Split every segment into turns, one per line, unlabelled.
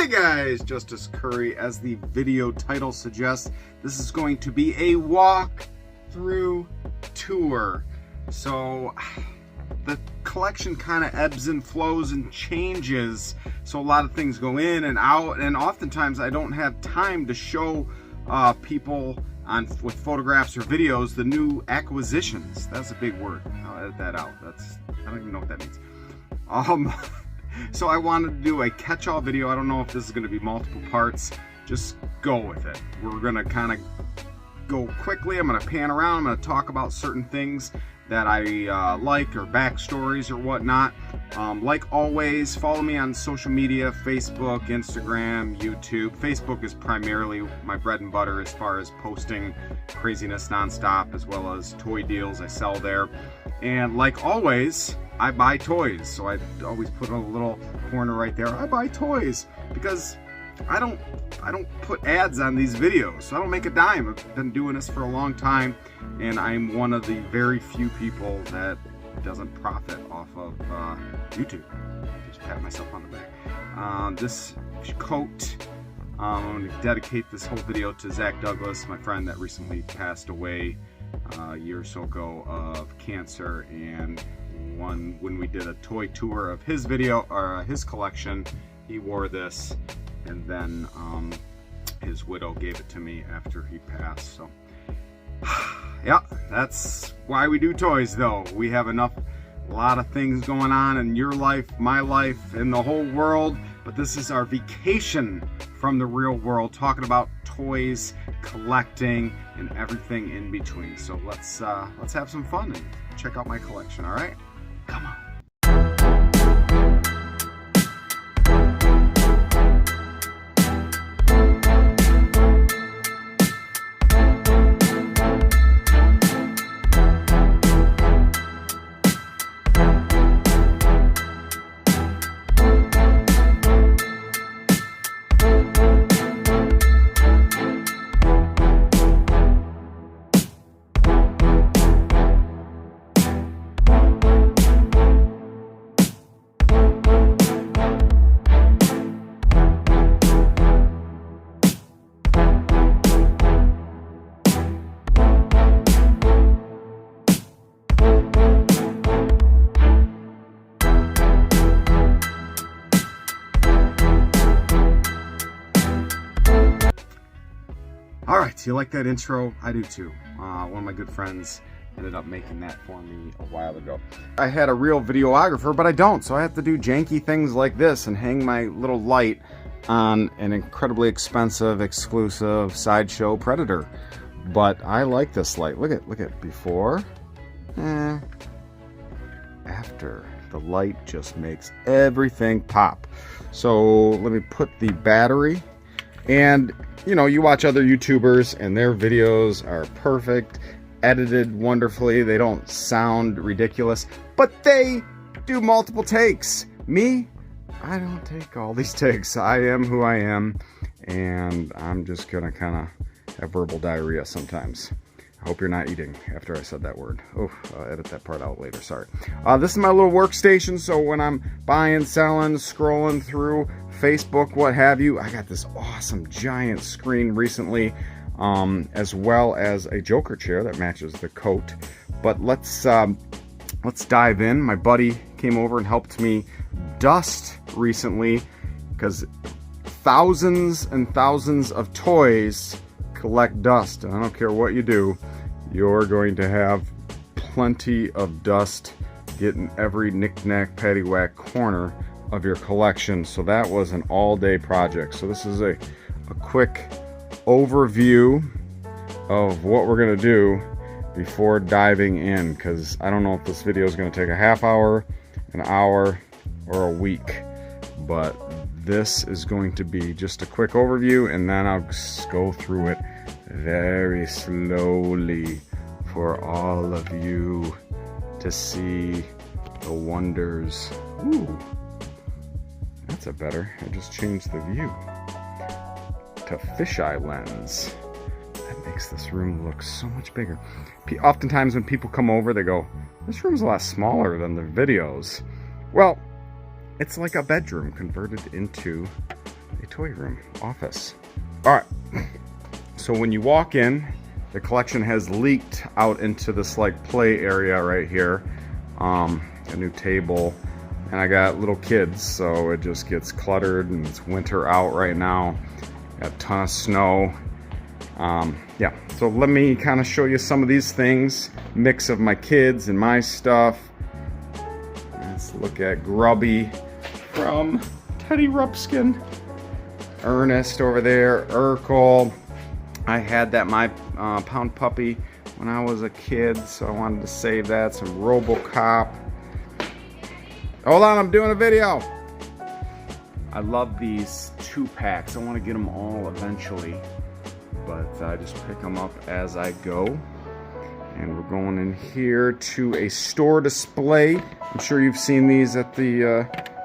guys, Justice Cury. As the video title suggests, this is going to be a walk-through tour. So the collection kind of ebbs and flows and changes, so a lot of things go in and out, and oftentimes I don't have time to show people with photographs or videos the new acquisitions. That's a big word. I'll edit that out. I don't even know what that means. So I wanted to do a catch-all video. I don't know if this is going to be multiple parts. Just go with it. We're going to kind of go quickly. I'm going to pan around. I'm going to talk about certain things that I like, or backstories or whatnot. Like always, follow me on social media: Facebook, Instagram, YouTube. Facebook is primarily my bread and butter as far as posting craziness nonstop, as well as toy deals I sell there. And like always, I buy toys, so I always put a little corner right there. I buy toys because I don't put ads on these videos, so I don't make a dime. I've been doing this for a long time, and I'm one of the very few people that doesn't profit off of YouTube. Just pat myself on the back. This coat, I'm going to dedicate this whole video to Zach Douglas, my friend that recently passed away a year or so ago of cancer. And when we did a toy tour of his video, or his collection, he wore this, and then his widow gave it to me after he passed. So yeah, that's why we do toys, though. We have a lot of things going on in your life, my life, in the whole world, but this is our vacation from the real world, talking about toys, collecting, and everything in between. So let's have some fun and check out my collection. All right, come on. Alright, so you like that intro? I do too. One of my good friends ended up making that for me a while ago. I had a real videographer, but I don't, so I have to do janky things like this and hang my little light on an incredibly expensive, exclusive Sideshow Predator. But I like this light. Look at before, after. The light just makes everything pop. So let me put the battery. And you know, you watch other YouTubers and their videos are perfect, edited wonderfully, they don't sound ridiculous, but they do multiple takes. Me, I don't take all these takes. I am who I am, and I'm just gonna kind of have verbal diarrhea sometimes. I hope you're not eating after I said that word. Oh, I'll edit that part out later, sorry. This is my little workstation, so when I'm buying, selling, scrolling through Facebook, what have you, I got this awesome giant screen recently, as well as a Joker chair that matches the coat. But let's dive in. My buddy came over and helped me dust recently, because thousands and thousands of toys collect dust, and I don't care what you do, you're going to have plenty of dust getting every knick-knack paddywhack corner of your collection. So that was an all-day project. So this is a quick overview of what we're gonna do before diving in, because I don't know if this video is going to take a half hour, an hour, or a week, but this is going to be just a quick overview, and then I'll go through it very slowly for all of you to see the wonders. Ooh, that's a better. I just changed the view to fisheye lens. That makes this room look so much bigger. Oftentimes when people come over, they go, "This room's a lot smaller than the videos." Well, it's like a bedroom converted into a toy room office. All right, so when you walk in, the collection has leaked out into this like play area right here. A new table, and I got little kids, so it just gets cluttered, and it's winter out right now. Got a ton of snow. Yeah, so let me kind of show you some of these things, mix of my kids and my stuff. Let's look at Grubby from Teddy Rupskin. Ernest over there, Urkel. I had that my pound puppy when I was a kid, so I wanted to save that. Some RoboCop. Hold on, I'm doing a video. I love these 2-packs. I want to get them all eventually, but I just pick them up as I go. And we're going in here to a store display. I'm sure you've seen these at the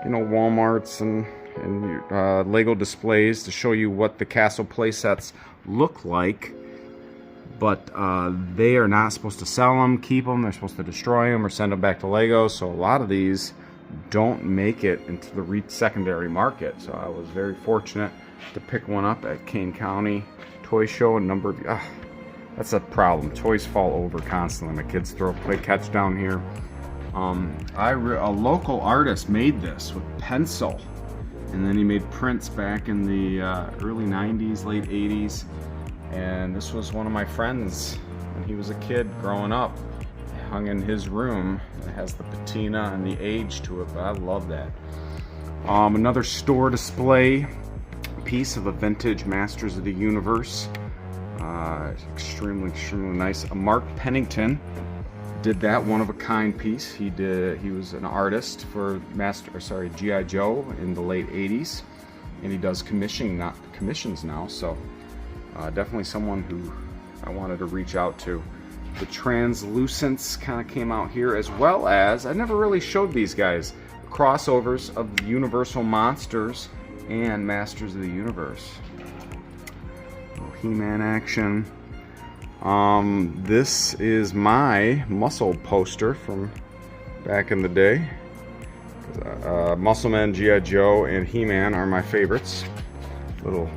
you know, Walmarts and Lego displays to show you what the castle play sets look like. But they are not supposed to sell them, keep them. They're supposed to destroy them or send them back to Lego. So a lot of these don't make it into the secondary market. So I was very fortunate to pick one up at Kane County Toy Show. A number of that's a problem. Toys fall over constantly. My kids play catch down here. A local artist made this with pencil, and then he made prints back in the early 90s, late 80s. And this was one of my friends when he was a kid growing up. It hung in his room. It has the patina and the age to it, but I love that. Another store display piece of a vintage Masters of the Universe. Extremely nice. Mark Pennington did that one-of-a-kind piece. He was an artist for G.I. Joe in the late 80s, and he does commissions now, so definitely someone who I wanted to reach out to. The Translucents kind of came out here, as well as, I never really showed these guys, crossovers of the Universal Monsters and Masters of the Universe. He-Man action. This is my Muscle poster from back in the day. Muscleman, G.I. Joe, and He-Man are my favorites. Little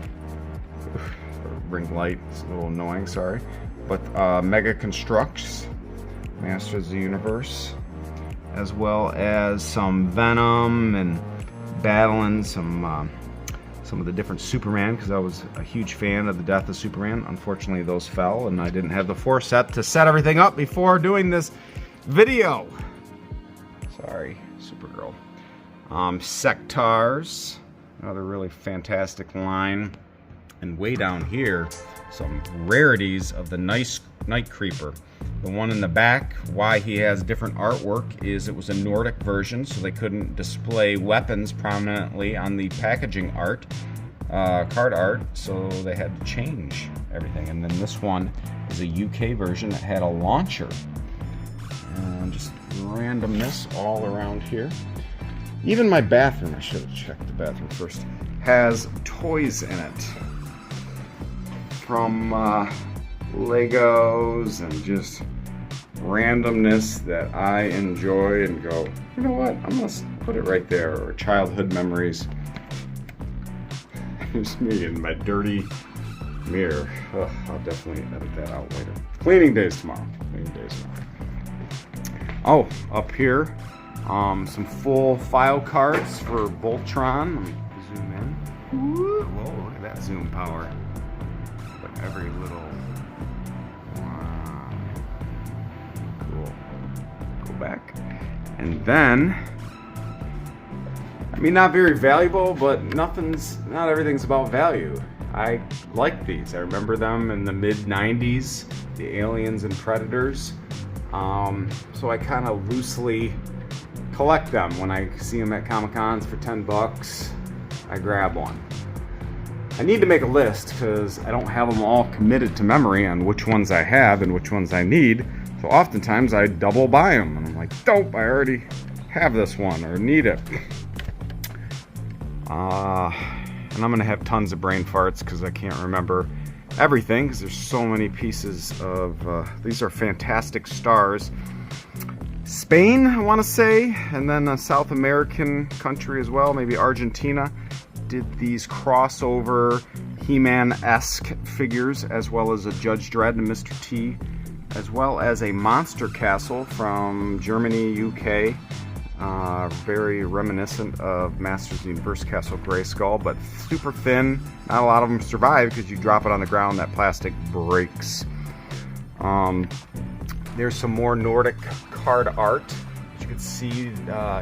ring light, it's a little annoying, sorry. But Mega Constructs, Masters of the Universe, as well as some Venom and battling some of the different Superman, because I was a huge fan of the death of Superman. Unfortunately, those fell, and I didn't have the foresight to set everything up before doing this video. Sorry, Supergirl. Sectars, another really fantastic line. And way down here, some rarities of the Night Creeper. The one in the back, why he has different artwork is it was a Nordic version, so they couldn't display weapons prominently on the packaging art, card art, so they had to change everything. And then this one is a UK version that had a launcher. And just randomness all around here. Even my bathroom, I should have checked the bathroom first, has toys in it. From Legos and just randomness that I enjoy and go, you know what, I'm gonna put it right there. Or childhood memories. Here's me in my dirty mirror. Ugh, I'll definitely edit that out later. Cleaning days tomorrow. Oh, up here, some full file cards for Voltron. Let me zoom in. Whoa, look at that zoom power. But every little, wow, cool. Go back, and then, I mean, not very valuable, but not everything's about value. I like these. I remember them in the mid-90s, the Aliens and Predators. So I kind of loosely collect them. When I see them at Comic-Cons for 10 bucks, I grab one. I need to make a list because I don't have them all committed to memory on which ones I have and which ones I need. So oftentimes I double buy them, and I'm like, dope, I already have this one or need it. And I'm gonna have tons of brain farts because I can't remember everything because there's so many pieces of, these are fantastic stars. Spain, I want to say, and then a South American country as well, maybe Argentina. did these crossover He-Man-esque figures, as well as a Judge Dredd and Mr. T, as well as a Monster Castle from Germany, UK. Very reminiscent of Masters of the Universe Castle Grayskull, but super thin. Not a lot of them survive because you drop it on the ground, that plastic breaks. There's some more Nordic card art. As you can see,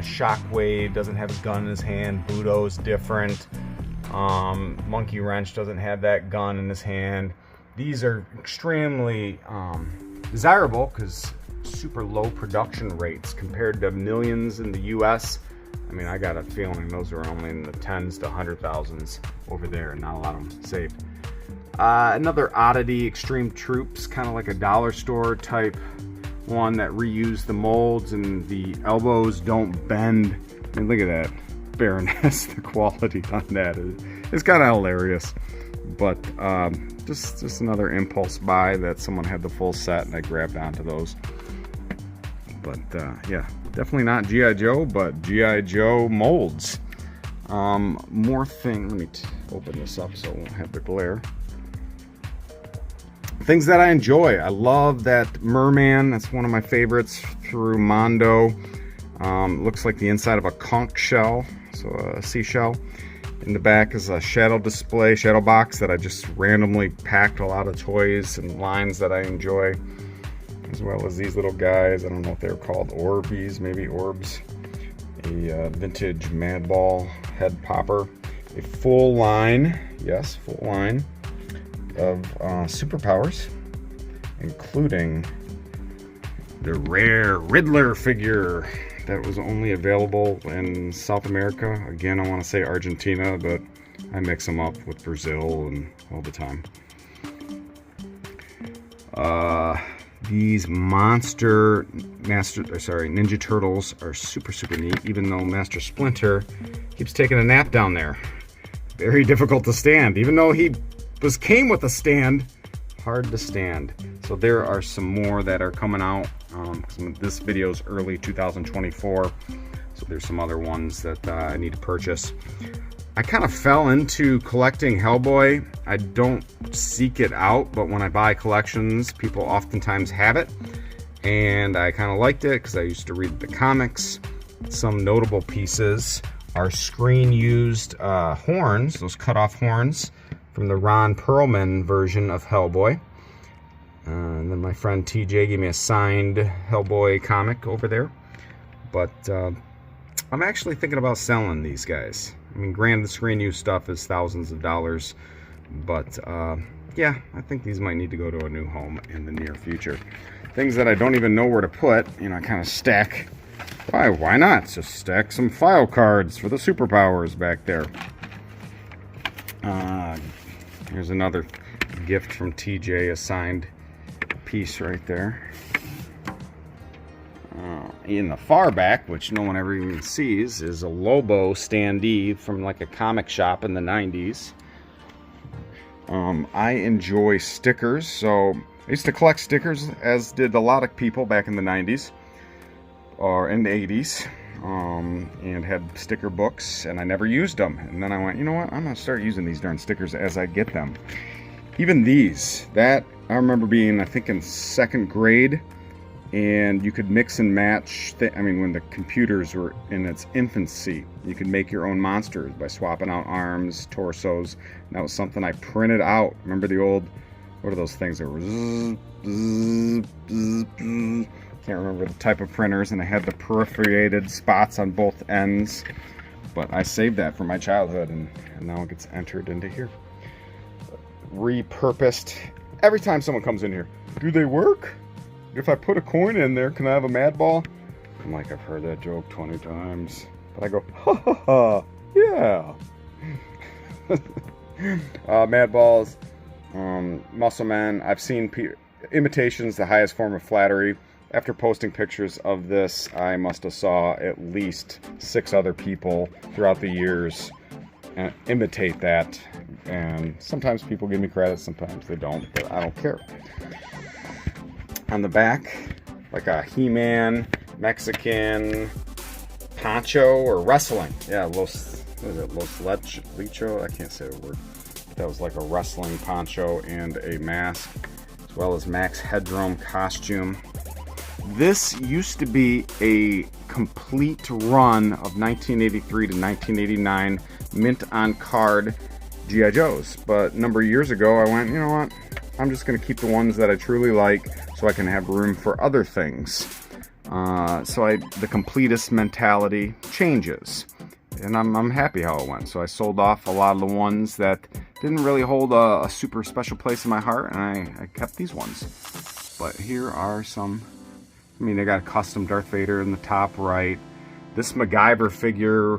Shockwave doesn't have a gun in his hand. Budo's different. Monkey Wrench doesn't have that gun in his hand. These are extremely desirable because super low production rates compared to millions in the US. I mean, I got a feeling those are only in the tens to 100,000s over there, and not a lot of them saved. Another oddity, Extreme Troops, kind of like a dollar store type one that reused the molds and the elbows don't bend. I mean, look at that Baroness. The quality on that is kind of hilarious. But just another impulse buy that someone had the full set and I grabbed onto those. But yeah, definitely not G.I. Joe, but G.I. Joe molds. More thing, let me open this up so it won't have the glare. Things that I enjoy. I love that Merman. That's one of my favorites through Mondo. Looks like the inside of a conch shell, so a seashell. In the back is a shadow display, shadow box that I just randomly packed a lot of toys and lines that I enjoy. As well as these little guys. I don't know what they're called. Orbeez, maybe Orbs. A vintage Madball head popper. A full line, yes, full line of superpowers, including the rare Riddler figure that was only available in South America. Again, I want to say Argentina, but I mix them up with Brazil and all the time. These Ninja Turtles are super neat, even though Master Splinter keeps taking a nap down there. Very difficult to stand, even though he came with a stand. Hard to stand. So there are some more that are coming out. This video is early 2024, so there's some other ones that I need to purchase. I kind of fell into collecting Hellboy. I don't seek it out, but when I buy collections, people oftentimes have it. And I kind of liked it because I used to read the comics. Some notable pieces are screen-used horns, those cut-off horns from the Ron Perlman version of Hellboy. And then my friend TJ gave me a signed Hellboy comic over there. But I'm actually thinking about selling these guys. I mean, granted, the screen-used stuff is thousands of dollars, but yeah, I think these might need to go to a new home in the near future. Things that I don't even know where to put, you know, I kind of stack. Why not? Just stack some file cards for the superpowers back there. Here's another gift from TJ, a signed piece right there. In the far back, which no one ever even sees, is a Lobo standee from like a comic shop in the 90s. I enjoy stickers, so I used to collect stickers, as did a lot of people back in the 90s or in the 80s, and had sticker books, and I never used them. And then I went, you know what, I'm going to start using these darn stickers as I get them. Even these, that I remember being, I think, in 2nd grade, and you could mix and match. I mean, when the computers were in its infancy, you could make your own monsters by swapping out arms, torsos. And that was something I printed out. Remember the old, what are those things that were can't remember the type of printers, and I had the perforated spots on both ends. But I saved that from my childhood, and now it gets entered into here. Repurposed. Every time someone comes in here, do they work? If I put a coin in there, can I have a Madball? I'm like, I've heard that joke 20 times. But I go, ha ha ha, yeah. Madballs, Muscle Man. I've seen imitations, the highest form of flattery. After posting pictures of this, I must have saw at least 6 other people throughout the years imitate that. And sometimes people give me credit, sometimes they don't, but I don't care. On the back, like a He-Man, Mexican poncho, or wrestling. Yeah, Los what is it, Los Licho? I can't say the word. That was like a wrestling poncho and a mask, as well as Max Headroom costume. This used to be a complete run of 1983 to 1989 mint on card G.I. Joes. But a number of years ago, I went, you know what? I'm just going to keep the ones that I truly like so I can have room for other things. The completist mentality changes. And I'm happy how it went. So I sold off a lot of the ones that didn't really hold a super special place in my heart, and I kept these ones. But here are some. I mean, they got a custom Darth Vader in the top right. This MacGyver figure,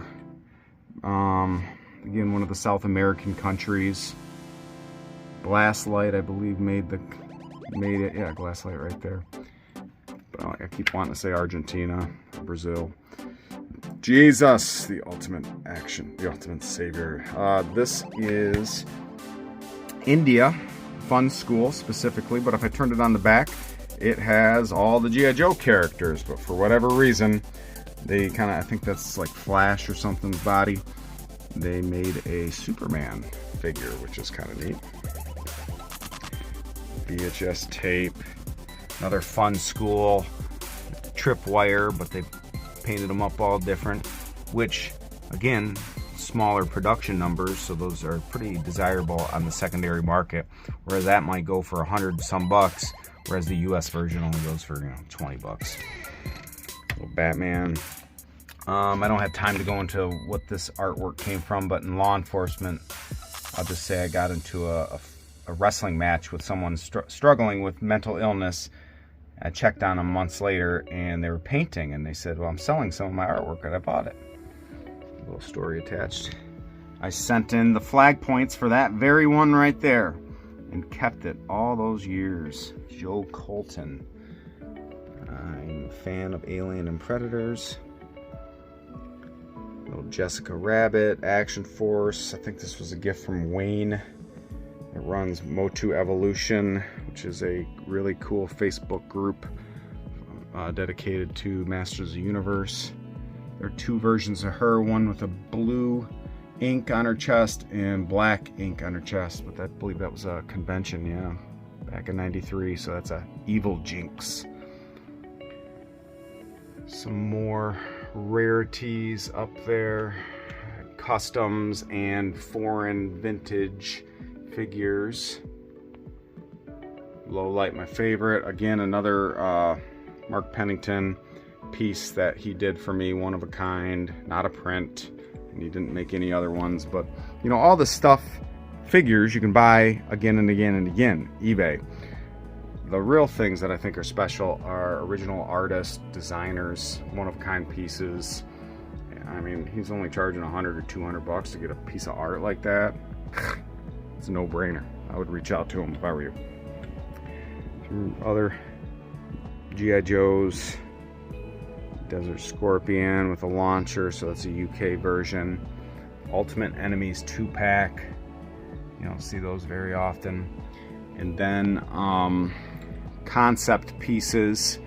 again, one of the South American countries. Glasslight, I believe, made it. Yeah, Glasslight right there. But I keep wanting to say Argentina, Brazil. Jesus, the ultimate action, the ultimate savior. This is India, Fun School specifically, but if I turned it on the back, it has all the G.I. Joe characters, but for whatever reason, they kind of, I think that's like Flash or something's body, they made a Superman figure, which is kind of neat. VHS tape, another Fun School, tripwire, but they painted them up all different, which again, smaller production numbers, so those are pretty desirable on the secondary market, whereas that might go for $100 some bucks, whereas the US version only goes for, you know, 20 bucks. Little Batman. I don't have time to go into what this artwork came from, but in law enforcement, I'll just say I got into a wrestling match with someone struggling with mental illness. I checked on them months later, and they were painting, and they said, well, I'm selling some of my artwork, and I bought it. A little story attached. I sent in the flag points for that very one right there, and kept it all those years. Joe Colton. I'm a fan of Alien and Predators. Little Jessica Rabbit, Action Force. I think this was a gift from Wayne. It runs Motu Evolution, which is a really cool Facebook group dedicated to Masters of the Universe. There are two versions of her, one with a blue ink on her chest and black ink on her chest, but I believe that was a convention, yeah, back in '93, so that's a Evil Jinx. Some more rarities up there, customs and foreign vintage figures. Low Light, my favorite. Again, another Mark Pennington piece that he did for me, one of a kind, not a print, and he didn't make any other ones. But you know, all the stuff, figures you can buy again and again and again, eBay. The real things that I think are special are original artists, designers, one-of-a-kind pieces. I mean, he's only charging $100 or $200 to get a piece of art like that. It's a no-brainer. I would reach out to him if I were you. Other G.I. Joes. Desert Scorpion with a launcher, so that's a UK version. Ultimate Enemies 2-pack. You don't see those very often. And then concept pieces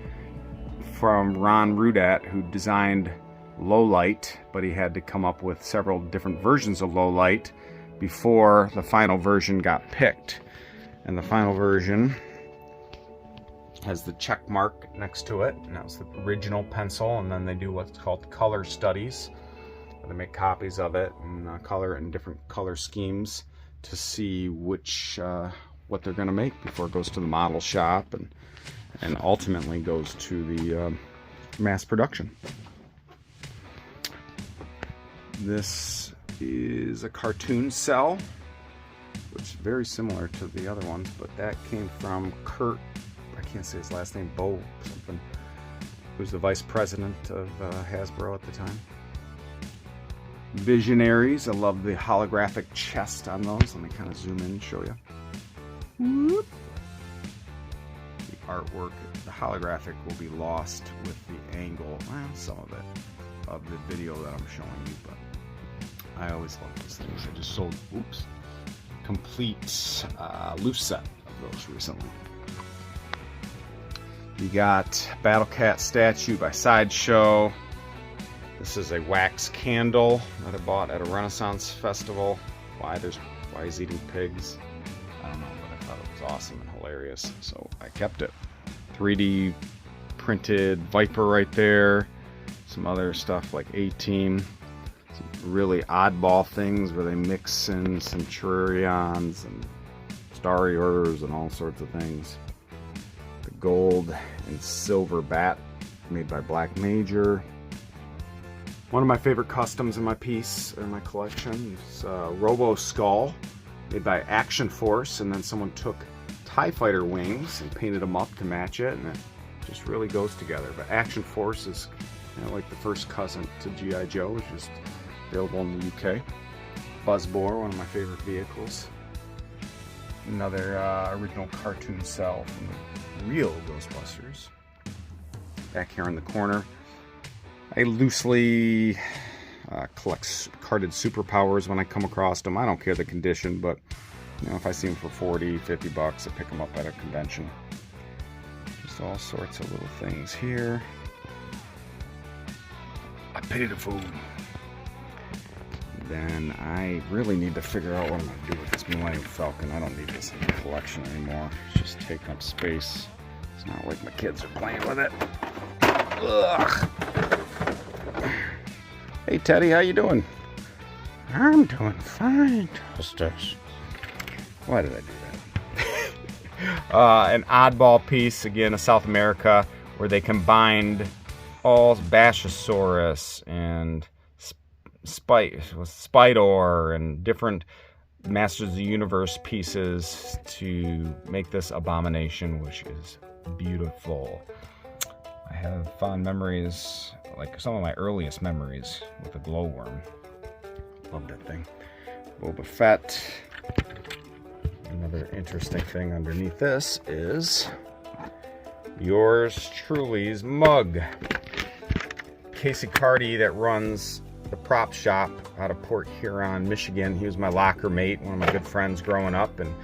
from Ron Rudat, who designed Low Light, but he had to come up with several different versions of Low Light before the final version got picked. And the final version has the check mark next to it, and that was the original pencil. And then they do what's called color studies. They make copies of it and color in different color schemes to see which what they're going to make before it goes to the model shop and ultimately goes to the mass production. This is a cartoon cell, which is very similar to the other ones, but that came from Kurt, I can't say his last name, Bo something, who's the vice president of Hasbro at the time. Visionaries, I love the holographic chest on those. Let me kind of zoom in and show you. Whoop. The artwork, the holographic will be lost with the angle, well, some of it, of the video that I'm showing you, but I always love those things. I just sold, complete loose set of those recently. You got Battle Cat statue by Sideshow. This is a wax candle that I bought at a Renaissance festival. Why he's eating pigs, I don't know, but I thought it was awesome and hilarious, so I kept it. 3D printed Viper right there. Some other stuff like A-Team. Some really oddball things where they mix in Centurions and Starriers and all sorts of things. The gold and silver bat made by Black Major. One of my favorite customs in my piece, or my collection, is Robo Skull, made by Action Force, and then someone took TIE Fighter wings and painted them up to match it, and it just really goes together. But Action Force is kind of like the first cousin to G.I. Joe, which is available in the UK. Buzzbore, one of my favorite vehicles. Another original cartoon cell from the real Ghostbusters. Back here in the corner, I loosely collect carded superpowers when I come across them. I don't care the condition, but you know, if I see them for 40, 50 bucks, I pick them up at a convention. Just all sorts of little things here. I pity the fool. Then I really need to figure out what I'm going to do with this Millennium Falcon. I don't need this in the collection anymore. It's just taking up space. It's not like my kids are playing with it. Ugh. Hey Teddy, how you doing? I'm doing fine, Toasters. Why did I do that? An oddball piece, again, of South America, where they combined all Bashosaurus and Spidor and different Masters of the Universe pieces to make this abomination, which is beautiful. I have fond memories, like some of my earliest memories, with the glowworm. Love that thing. Boba Fett. Another interesting thing underneath this is yours truly's mug. Casey Cary, that runs the prop shop out of Port Huron, Michigan. He was my locker mate, one of my good friends growing up, and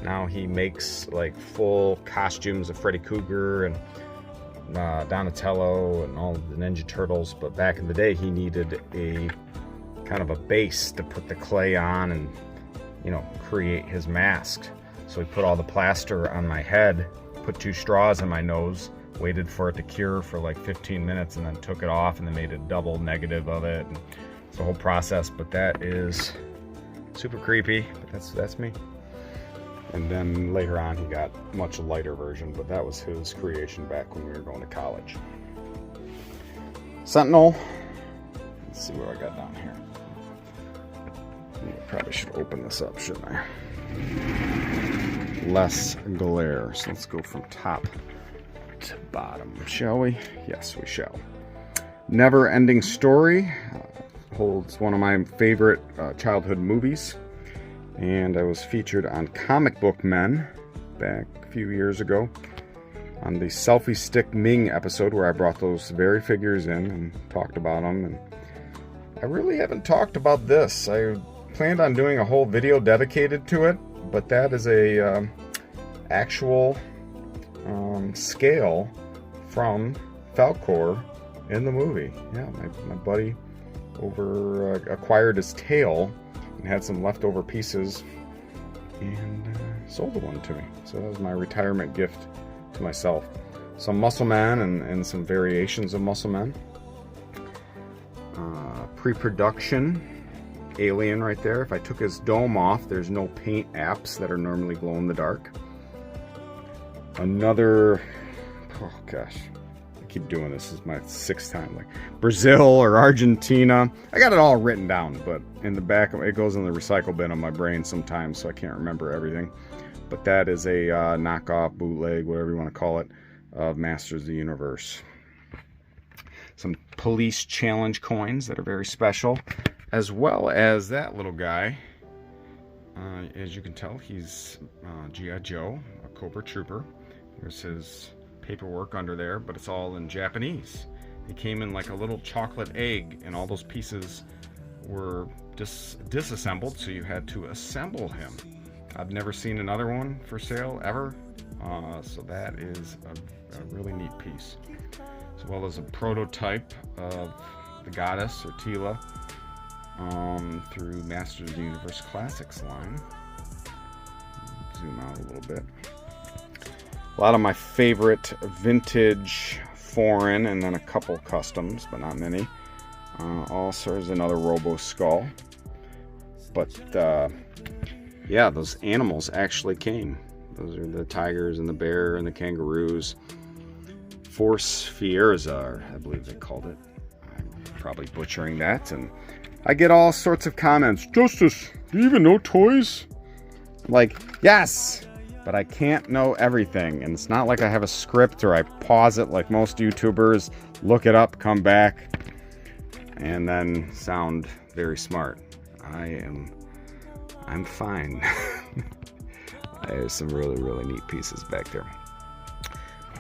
now he makes like full costumes of Freddy Krueger and Donatello and all the Ninja Turtles. But back in the day, he needed a kind of a base to put the clay on and, you know, create his mask. So he put all the plaster on my head, put 2 straws in my nose, waited for it to cure for like 15 minutes, and then took it off and then made a double negative of it. And it's a whole process, but that is super creepy. But that's me. And then later on, he got a much lighter version, but that was his creation back when we were going to college. Sentinel. Let's see what I got down here. I probably should open this up, shouldn't I? Less glare. So let's go from top to bottom, shall we? Yes, we shall. Never Ending Story holds one of my favorite childhood movies, and I was featured on Comic Book Men back a few years ago on the Selfie Stick Ming episode, where I brought those very figures in and talked about them. And I really haven't talked about this. I planned on doing a whole video dedicated to it, but that is a actual scale from Falcor in the movie. Yeah, my buddy over acquired his tail and had some leftover pieces and sold one to me. So that was my retirement gift to myself. Some Muscle Man and some variations of Muscle Man. Pre-production Alien right there. If I took his dome off, there's no paint apps that are normally glow in the dark. Another, oh gosh, I keep doing this. This is my 6th time. Like Brazil or Argentina. I got it all written down, but in the back, it goes in the recycle bin on my brain sometimes, so I can't remember everything. But that is a knockoff, bootleg, whatever you want to call it, of Masters of the Universe. Some police challenge coins that are very special, as well as that little guy. As you can tell, he's G.I. Joe, a Cobra Trooper. There's his paperwork under there, but it's all in Japanese. He came in like a little chocolate egg, and all those pieces were disassembled, so you had to assemble him. I've never seen another one for sale ever, so that is a really neat piece. As well as a prototype of
the Goddess, or Tila, through Masters of the Universe Classics line. Zoom out a little bit. A lot of my favorite vintage, foreign, and then a couple customs, but not many. Also, there's another Robo Skull. But yeah, those animals actually came. Those are the tigers and the bear and the kangaroos. Force Fierza, I believe they called it. I'm probably butchering that. And I get all sorts of comments. Justice, do you even know toys? I'm like, yes, but I can't know everything. And it's not like I have a script or I pause it like most YouTubers, look it up, come back, and then sound very smart. I'm fine. There's some really, really neat pieces back there.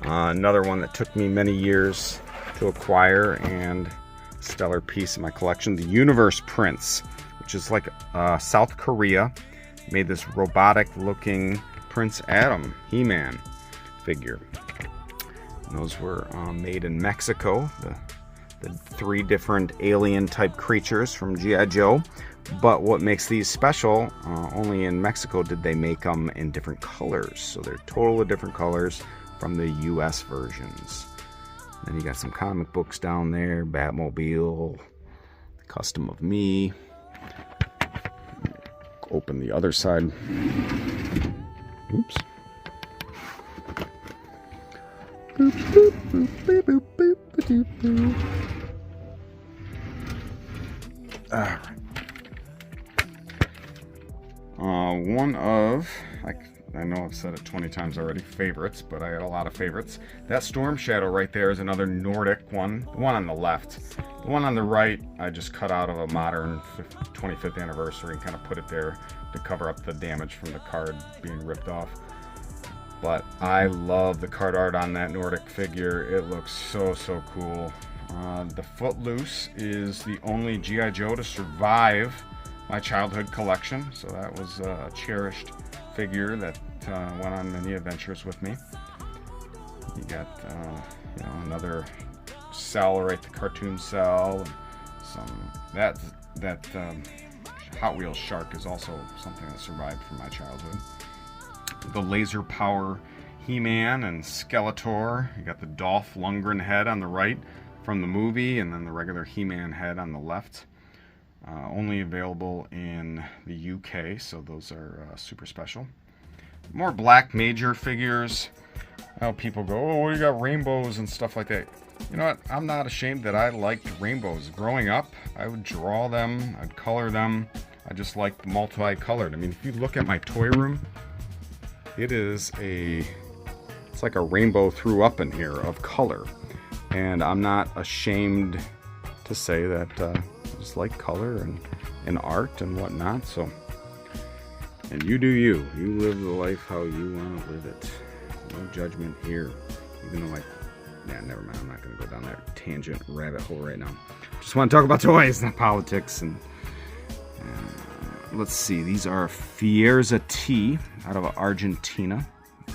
Another one that took me many years to acquire and stellar piece in my collection, the Universe Prince, which is like South Korea made this robotic looking Prince Adam He-Man figure. And those were made in Mexico, the 3 different alien type creatures from G.I. Joe. But what makes these special, only in Mexico did they make them in different colors. So they're totally different colors from the US versions. Then you got some comic books down there, Batmobile, Custom of Me. Open the other side. Oops. Boop, boop, boop, boop, boop, boop, boop, boop. All right. One of, I know I've said it 20 times already, favorites, but I had a lot of favorites. That Storm Shadow right there is another Nordic one. The one on the left. The one on the right, I just cut out of a modern 25th anniversary and kind of put it there to cover up the damage from the card being ripped off. But I love the card art on that Nordic figure. It looks so, so cool. The Footloose is the only G.I. Joe to survive my childhood collection, so that was a cherished figure that went on many adventures with me. You got another cell, right, the cartoon cell. Some that Hot Wheels shark is also something that survived from my childhood. The Laser Power He-Man and Skeletor. You got the Dolph Lundgren head on the right from the movie, and then the regular He-Man head on the left. Only available in the UK, so those are super special. More Black Major figures. How people go, oh, you got rainbows and stuff like that. You know what? I'm not ashamed that I liked rainbows. Growing up, I would draw them, I'd color them. I just liked multicolored. I mean, if you look at my toy room, it's like a rainbow threw up in here of color. And I'm not ashamed to say that I just like color and art and whatnot. So, and you do you. You live the life how you want to live it. No judgment here. Even though never mind. I'm not going to go down that tangent rabbit hole right now. Just want to talk about toys, not politics. And let's see. These are Fierza T out of Argentina.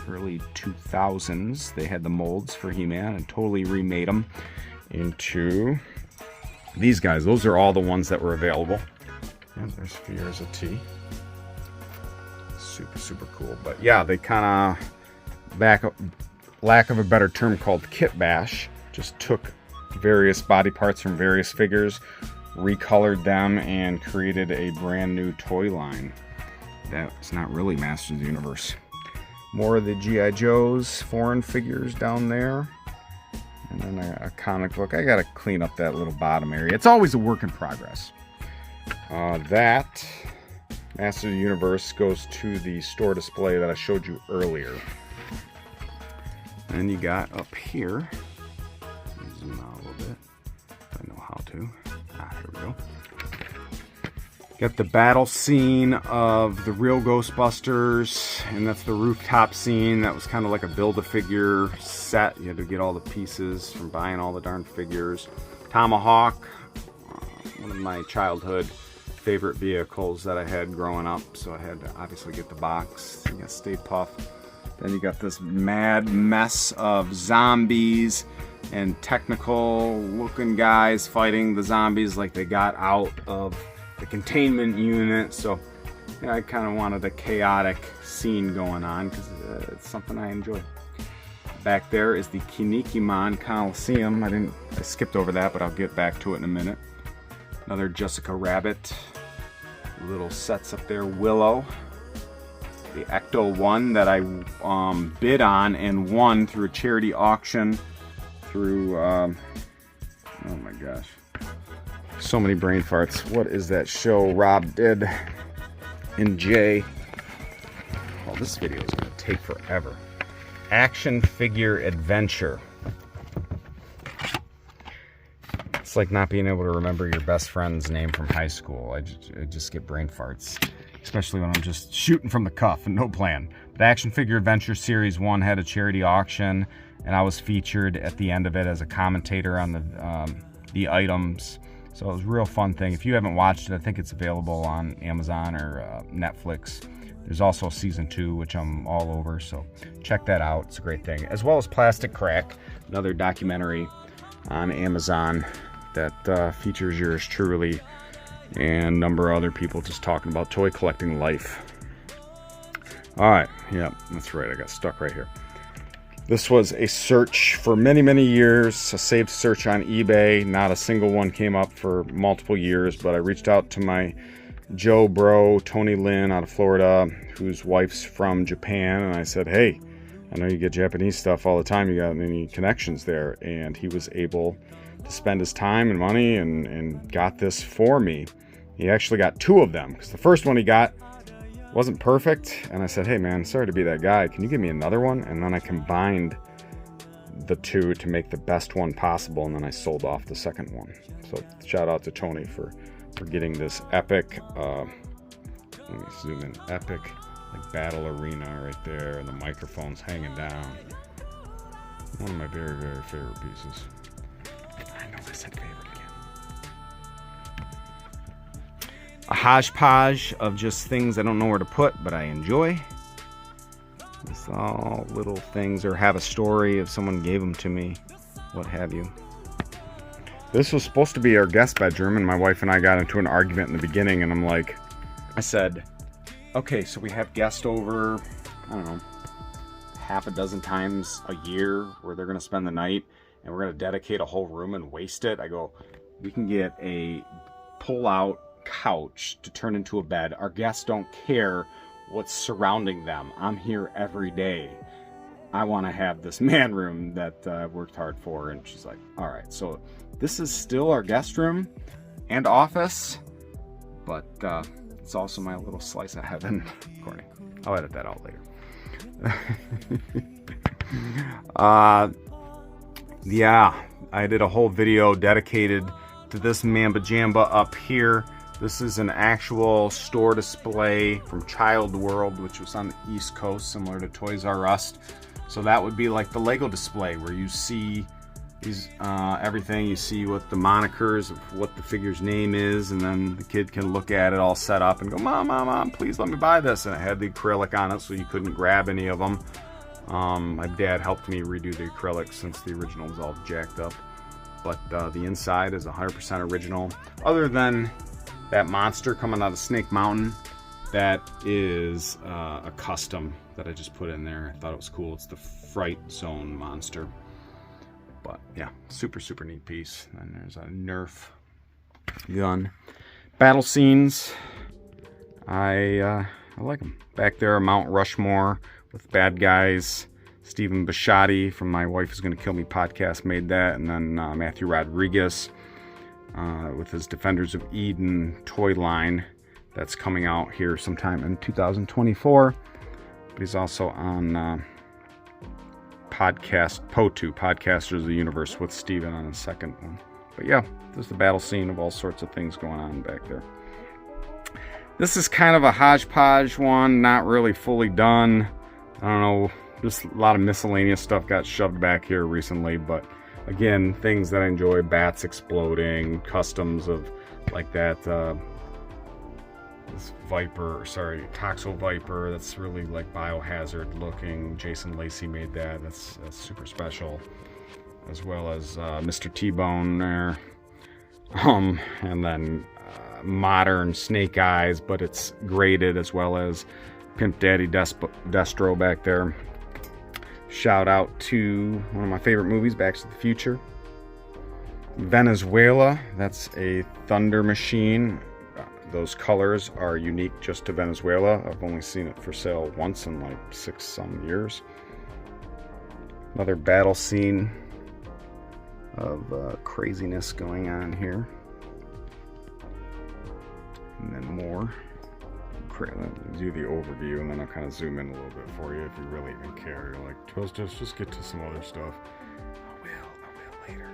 Early 2000s. They had the molds for He-Man and totally remade them into these guys. Those are all the ones that were available. And there's Fierza T. Super, super cool. But yeah, they kind of, lack of a better term, called kit bash. Just took various body parts from various figures, recolored them, and created a brand new toy line. That's not really Masters of the Universe. More of the G.I. Joes, foreign figures down there. And then a comic book. I gotta clean up that little bottom area. It's always a work in progress. That Masters of the Universe goes to the store display that I showed you earlier. And you got up here, let me zoom out a little bit if I know how to. Here we go. Got the battle scene of the real Ghostbusters, and that's the rooftop scene. That was kind of like a build-a-figure set. You had to get all the pieces from buying all the darn figures. Tomahawk, one of my childhood favorite vehicles that I had growing up, so I had to obviously get the box. You got Stay Puft, Then you got this mad mess of zombies and technical looking guys fighting the zombies like they got out of the containment unit. So yeah, I kind of wanted a chaotic scene going on because it's something I enjoy. Back there is the Kinikimon Coliseum. I skipped over that, but I'll get back to it in a minute. Another Jessica Rabbit. Little sets up there. Willow. The Ecto one that I bid on and won through a charity auction. Through, oh my gosh. So many brain farts. What is that show Rob did in Jay? Oh, this video is going to take forever. Action figure adventure. It's like not being able to remember your best friend's name from high school. I just get brain farts, especially when I'm just shooting from the cuff and no plan. But Action Figure Adventure Series 1 had a charity auction, and I was featured at the end of it as a commentator on the items. So it was a real fun thing. If you haven't watched it, I think it's available on Amazon or Netflix. There's also season 2, which I'm all over, so check that out. It's a great thing. As well as Plastic Crack, another documentary on Amazon that features yours truly and a number of other people just talking about toy collecting life. All right, yeah, that's right. I got stuck right here. This was a search for many, many years, a saved search on eBay. Not a single one came up for multiple years, but I reached out to my Joe bro, Tony Lynn out of Florida, whose wife's from Japan, and I said, hey, I know you get Japanese stuff all the time. You got any connections there? And he was able to spend his time and money and got this for me. He actually got 2 of them because the first one he got wasn't perfect, and I said, hey man, sorry to be that guy, can you give me another one? And then I combined the 2 to make the best one possible, and then I sold off the second one. So shout out to Tony for getting this epic, let me zoom in, epic like battle arena right there, and the microphone's hanging down. One of my very, very favorite pieces. I know I said favorite again. A hodgepodge of just things I don't know where to put, but I enjoy. It's all little things, or have a story if someone gave them to me, what have you. This was supposed to be our guest bedroom, and my wife and I got into an argument in the beginning, and I said, okay, so we have guests over, I don't know, half a dozen times a year where they're going to spend the night, and we're going to dedicate a whole room and waste it. I go, we can get a pull-out couch to turn into a bed. Our guests don't care what's surrounding them. I'm here every day. I want to have this man room that I've worked hard for. And she's like, all right, so this is still our guest room and office, but it's also my little slice of heaven. Corny. I'll edit that out later. Yeah, I did a whole video dedicated to this Mamba Jamba up here. This is an actual store display from Child World, which was on the East Coast, similar to Toys R Us. So that would be like the Lego display, where you see these everything. You see what the monikers of what the figure's name is, and then the kid can look at it all set up and go, Mom, please let me buy this. And it had the acrylic on it, so you couldn't grab any of them. My dad helped me redo the acrylic since the original was all jacked up. But the inside is 100% original, other than that monster coming out of Snake Mountain. That is a custom that I just put in there. I thought it was cool. It's the Fright Zone monster. But yeah, super, super neat piece. And there's a Nerf gun. Battle scenes. I like them. Back there, Mount Rushmore with bad guys. Stephen Bisciotti from My Wife Is Gonna Kill Me podcast made that. And then Matthew Rodriguez with his Defenders of Eden toy line. That's coming out here sometime in 2024. But he's also on POTU, Podcasters of the Universe, with Steven on the second one. But yeah, there's the battle scene of all sorts of things going on back there. This is kind of a hodgepodge one, not really fully done. I don't know, just a lot of miscellaneous stuff got shoved back here recently, but again, things that I enjoy, bats exploding, customs of like that this Viper, sorry, Toxo Viper, that's really like biohazard looking. Jason Lacey made that. That's super special. As well as Mr. T-Bone there. And then modern Snake Eyes, but it's graded, as well as Pimp Daddy Destro back there. Shout out to one of my favorite movies, Back to the Future. Venezuela, that's a Thunder Machine. Those colors are unique just to Venezuela. I've only seen it for sale once in like 6 some years. Another battle scene of craziness going on here. And then more. I'll do the overview and then I'll kind of zoom in a little bit for you if you really even care. You're like, just get to some other stuff. I will later.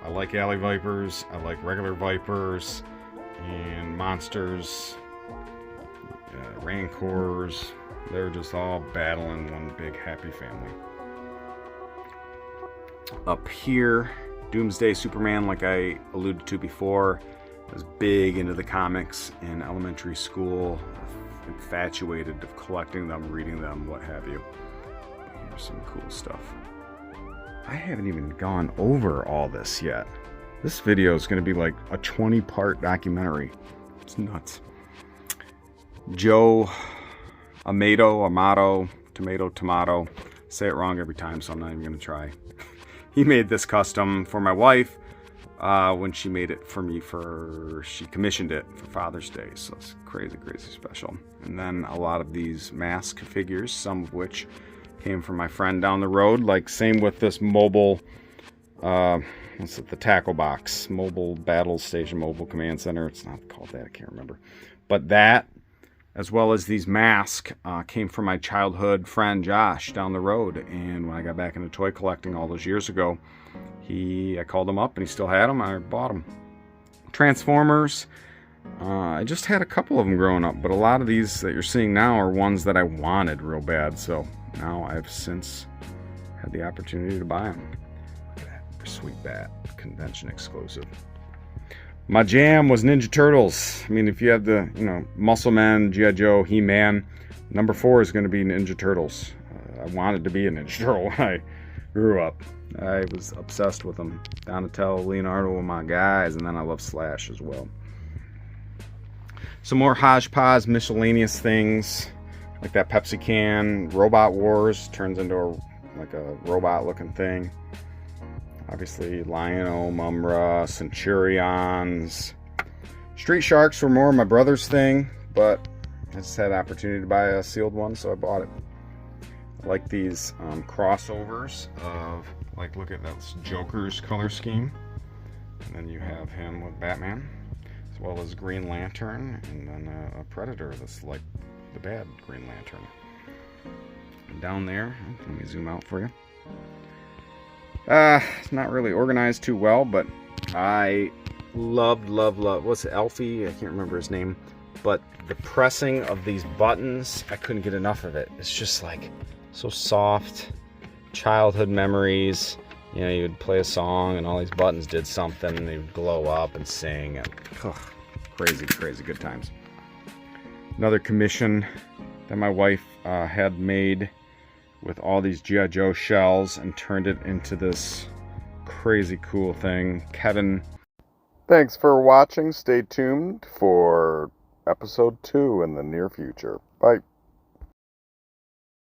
I like alley vipers, I like regular vipers, and monsters, rancors. They're just all battling one big happy family. Up here, Doomsday Superman, like I alluded to before, I was big into the comics in elementary school, infatuated of collecting them, reading them, what have you. Here's some cool stuff. I haven't even gone over all this yet. This video is going to be like a 20-part documentary. It's nuts. Joe Amato, tomato. Say it wrong every time, so I'm not even going to try. He made this custom for my wife when she made it for me she commissioned it for Father's Day. So it's crazy special. And then a lot of these mask figures, some of which came from my friend down the road. Like same with this mobile, what's it, the tackle box, mobile battle station, mobile command center. It's not called that, I can't remember. But that, as well as these masks, came from my childhood friend Josh down the road. And when I got back into toy collecting all those years ago, I called him up and he still had them. I bought them. Transformers. I just had a couple of them growing up, but a lot of these that you're seeing now are ones that I wanted real bad. So now I've since had the opportunity to buy them. Look at that sweet bat, convention exclusive. My jam was Ninja Turtles. I mean, if you have the, Muscle Man, G.I. Joe, He-Man, number 4 is going to be Ninja Turtles. I wanted to be a Ninja Turtle when I grew up. I was obsessed with them. Donatello, Leonardo were my guys, and then I love Slash as well. Some more hodgepodge, miscellaneous things, like that Pepsi can. Robot Wars turns into like a robot-looking thing. Obviously, Lion-O, Mumra, Centurions. Street Sharks were more my brother's thing, but I just had the opportunity to buy a sealed one, so I bought it. I like these crossovers of, like, look at that Joker's color scheme. And then you have him with Batman, as well as Green Lantern, and then a Predator that's like the bad Green Lantern. And down there, let me zoom out for you. It's not really organized too well, but I love, what's it, Alfie? I can't remember his name. But the pressing of these buttons, I couldn't get enough of it. It's just like so soft. Childhood memories. You would play a song and all these buttons did something and they would glow up and sing. And, crazy good times. Another commission that my wife had made with all these G.I. Joe shells and turned it into this crazy cool thing. Kevin. Thanks for watching. Stay tuned for episode 2 in the near future. Bye.